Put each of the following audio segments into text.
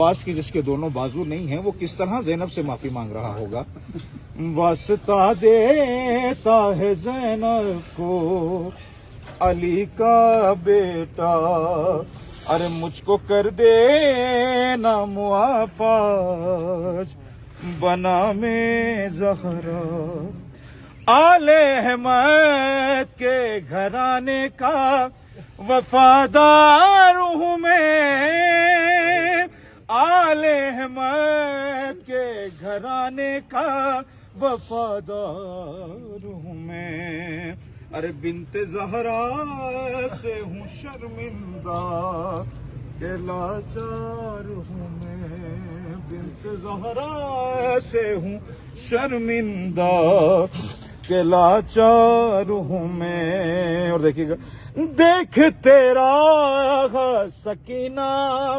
عباس کی جس کے دونوں بازو نہیں ہیں وہ کس طرح زینب سے معافی مانگ رہا ہوگا. واسطہ دیتا ہے زینب کو علی کا بیٹا، ارے مجھ کو کر دینا معافی بنا میں زہرا. آل احمد کے گھرانے کا وفادار ہوں میں، آل احمد کے گھرانے کا وفادار ہوں میں. ارے بنت زہرا سے ہوں شرمندہ کہ لاچار ہوں میں، بنت زہرا سے ہوں شرمندہ کہ لاچار ہوں میں. اور دیکھیے گا، دیکھ تیرا سکینہ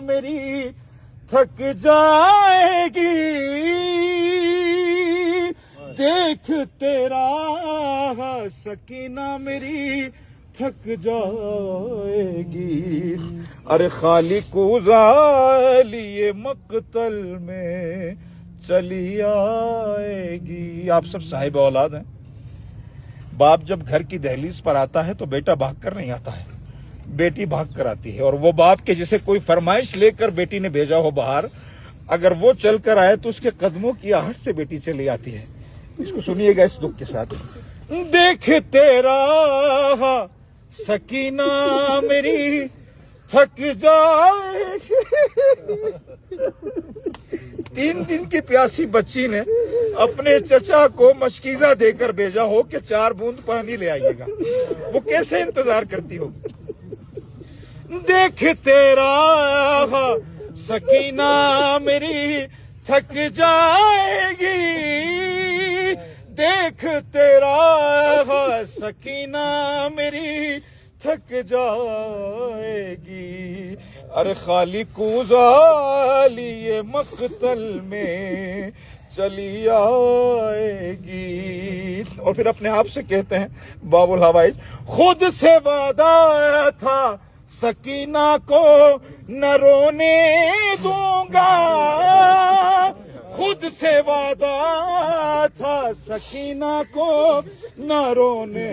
میری تھک جائے گی، دیکھ تیرا سکینہ میری تھک جائے گی. ارے خالق لیے مقتل میں چلی آئے گی. آپ سب صاحب اولاد ہیں. باپ جب گھر کی دہلیز پر آتا ہے تو بیٹا بھاگ کر نہیں آتا ہے، بیٹی بھاگ کر آتی ہے. اور وہ باپ کے جسے کوئی فرمائش لے کر بیٹی نے بھیجا ہو باہر، اگر وہ چل کر آئے تو اس کے قدموں کی آہٹ سے بیٹی چلی آتی ہے. اس کو سنیے گا اس دکھ کے ساتھ. دیکھ تیرا سکینہ میری تھک جائے گی. 3 دن کی پیاسی بچی نے اپنے چچا کو مشکیزہ دے کر بھیجا ہو کہ 4 بوند پانی لے آئیے گا، وہ کیسے انتظار کرتی ہوگی. دیکھ تیرا سکینہ میری تھک جائے گی، دیکھ تیرا سکینہ میری تھک جائے گی. ارے خالق لیے مقتل میں چلی آئے گی. اور پھر اپنے آپ سے کہتے ہیں باب الحوائج، خود سے وعدہ تھا سکینہ کو نہ رونے دوں گا، خود سے وعدہ تھا سکینہ کو نہ رونے